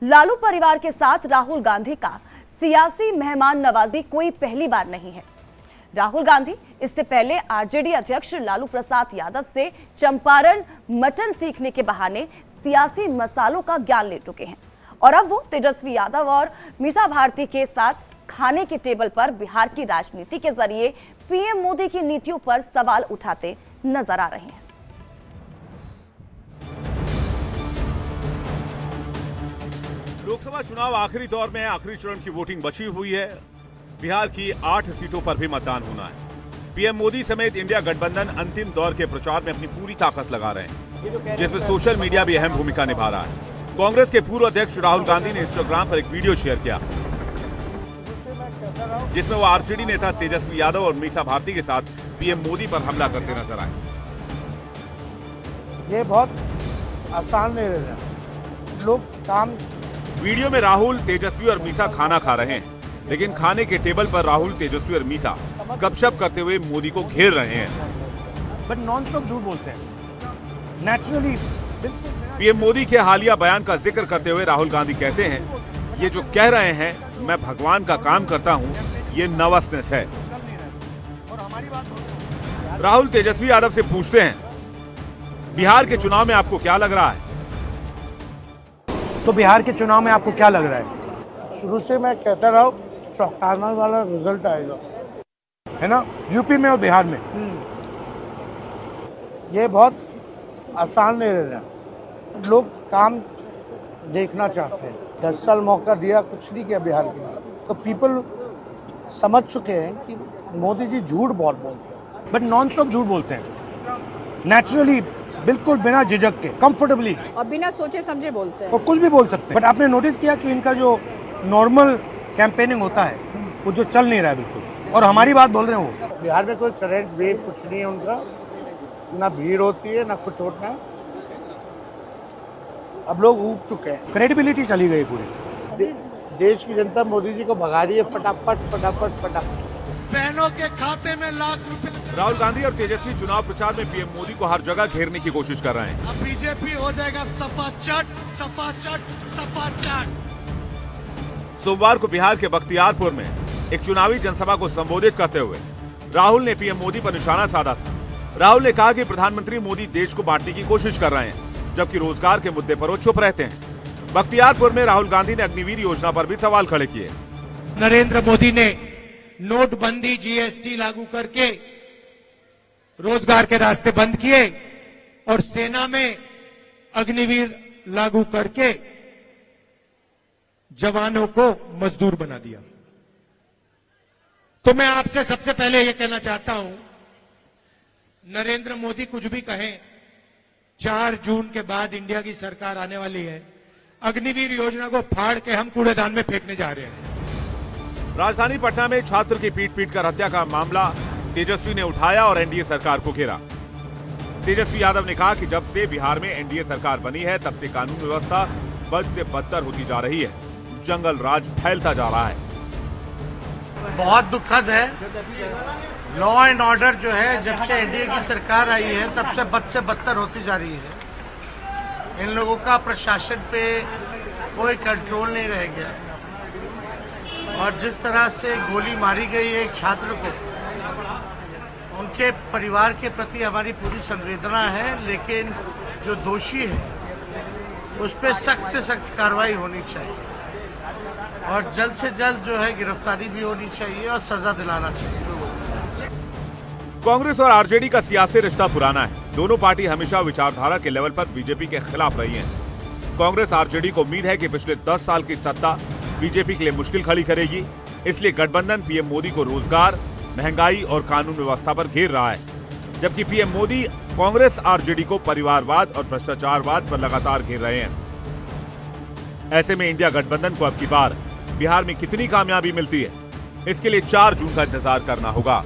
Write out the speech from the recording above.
लालू परिवार के साथ राहुल गांधी का सियासी मेहमान नवाजी कोई पहली बार नहीं है। राहुल गांधी इससे पहले आरजेडी अध्यक्ष लालू प्रसाद यादव से चंपारण मटन सीखने के बहाने सियासी मसालों का ज्ञान ले चुके हैं और अब वो तेजस्वी यादव और मीसा भारती के साथ खाने के टेबल पर बिहार की राजनीति के जरिए पीएम मोदी की नीतियों पर सवाल उठाते नजर आ रहे हैं। लोकसभा चुनाव आखिरी दौर में, आखिरी चरण की वोटिंग बची हुई है। बिहार की 8 सीटों पर भी मतदान होना है। पीएम मोदी समेत इंडिया गठबंधन अंतिम दौर के प्रचार में अपनी पूरी ताकत लगा रहे हैं, जिसमें सोशल मीडिया भी अहम भूमिका निभा रहा है। कांग्रेस के पूर्व अध्यक्ष राहुल गांधी ने इंस्टाग्राम पर एक वीडियो शेयर किया, जिसमें वो आरजेडी नेता तेजस्वी यादव और मीसा भारती के साथ पीएम मोदी पर हमला करते नजर आए। ये बहुत आसान नहीं रहा, लोग काम। वीडियो में राहुल, तेजस्वी और मीसा खाना खा रहे हैं, लेकिन खाने के टेबल पर राहुल, तेजस्वी और मीसा गपशप करते हुए मोदी को घेर रहे हैं। बट नॉन स्टॉप झूठ बोलते हैं, नेचुरली। पीएम मोदी के हालिया बयान का जिक्र करते हुए राहुल गांधी कहते हैं, ये जो कह रहे हैं मैं भगवान का काम करता हूं, ये नर्वसनेस है। राहुल तेजस्वी यादव से पूछते हैं, बिहार के चुनाव में आपको क्या लग रहा है? तो बिहार के चुनाव में आपको क्या लग रहा है? शुरू से मैं कहता रहा हूँ, चौंकाने वाला रिजल्ट आएगा, है ना, यूपी में और बिहार में। ये बहुत आसान नहीं रह रहा, लोग काम देखना चाहते हैं। 10 साल मौका दिया, कुछ नहीं किया बिहार के लिए, तो पीपल समझ चुके हैं कि मोदी जी झूठ बहुत बोलते हैं। बट नॉन स्टॉप झूठ बोलते हैं, नेचुरली, बिल्कुल बिना झिझक के, कंफर्टेबली, और बिना सोचे समझे बोलते हैं, और कुछ भी बोल सकते हैं। बट आपने नोटिस किया कि इनका जो नॉर्मल कैंपेनिंग होता है वो जो चल नहीं रहा है बिल्कुल, और हमारी बात बोल रहे हैं वो। बिहार में कोई करंट वेव कुछ नहीं है उनका, ना भीड़ होती है ना कुछ होता है। अब लोग ऊब चुके हैं, क्रेडिबिलिटी चली गई पूरी। देश की जनता मोदी जी को भगा रही है, फटाफट फटाफट फटाफट। बहनों के खाते में लाख रुपए। राहुल गांधी और तेजस्वी चुनाव प्रचार में पीएम मोदी को हर जगह घेरने की कोशिश कर रहे हैं। अब बीजेपी हो जाएगा सफा चट, सफा चट, सफा चट। सोमवार को बिहार के बख्तियारपुर में एक चुनावी जनसभा को संबोधित करते हुए राहुल ने पीएम मोदी पर निशाना साधा था। राहुल ने कहा कि प्रधानमंत्री मोदी देश को बांटने की कोशिश कर रहे हैं, जबकि रोजगार के मुद्दे पर वो चुप रहते हैं। बख्तियारपुर में राहुल गांधी ने अग्निवीर योजना पर भी सवाल खड़े किए। नरेंद्र मोदी ने नोटबंदी, जीएसटी लागू करके रोजगार के रास्ते बंद किए और सेना में अग्निवीर लागू करके जवानों को मजदूर बना दिया। तो मैं आपसे सबसे पहले यह कहना चाहता हूं, नरेंद्र मोदी कुछ भी कहें, 4 जून के बाद इंडिया की सरकार आने वाली है। अग्निवीर योजना को फाड़ के हम कूड़ेदान में फेंकने जा रहे हैं। राजधानी पटना में छात्र की पीट कर हत्या का मामला तेजस्वी ने उठाया और एनडीए सरकार को घेरा। तेजस्वी यादव ने कहा कि जब से बिहार में एनडीए सरकार बनी है, तब से कानून व्यवस्था बद से बदतर होती जा रही है, जंगल राज फैलता जा रहा है। बहुत दुखद है, लॉ एंड ऑर्डर जो है जब से एनडीए की सरकार आई है तब से बदतर होती जा रही है। इन लोगों का प्रशासन पे कोई कंट्रोल नहीं रह गया, और जिस तरह से गोली मारी गई एक छात्र को, उनके परिवार के प्रति हमारी पूरी संवेदना है, लेकिन जो दोषी है उस पर सख्त से सख्त कार्रवाई होनी चाहिए, और जल्द से जल्द जो है गिरफ्तारी भी होनी चाहिए और सजा दिलाना चाहिए लोगों को। कांग्रेस और आरजेडी का सियासी रिश्ता पुराना है। दोनों पार्टी हमेशा विचारधारा के लेवल पर बीजेपी के खिलाफ रही हैं। कांग्रेस आरजेडी को उम्मीद है कि पिछले 10 साल की सत्ता बीजेपी के लिए मुश्किल खड़ी करेगी, इसलिए गठबंधन पीएम मोदी को रोजगार, महंगाई और कानून व्यवस्था पर घेर रहा है, जबकि पीएम मोदी कांग्रेस आरजेडी को परिवारवाद और भ्रष्टाचारवाद पर लगातार घेर रहे हैं। ऐसे में इंडिया गठबंधन को अब की बार बिहार में कितनी कामयाबी मिलती है, इसके लिए 4 जून का इंतजार करना होगा।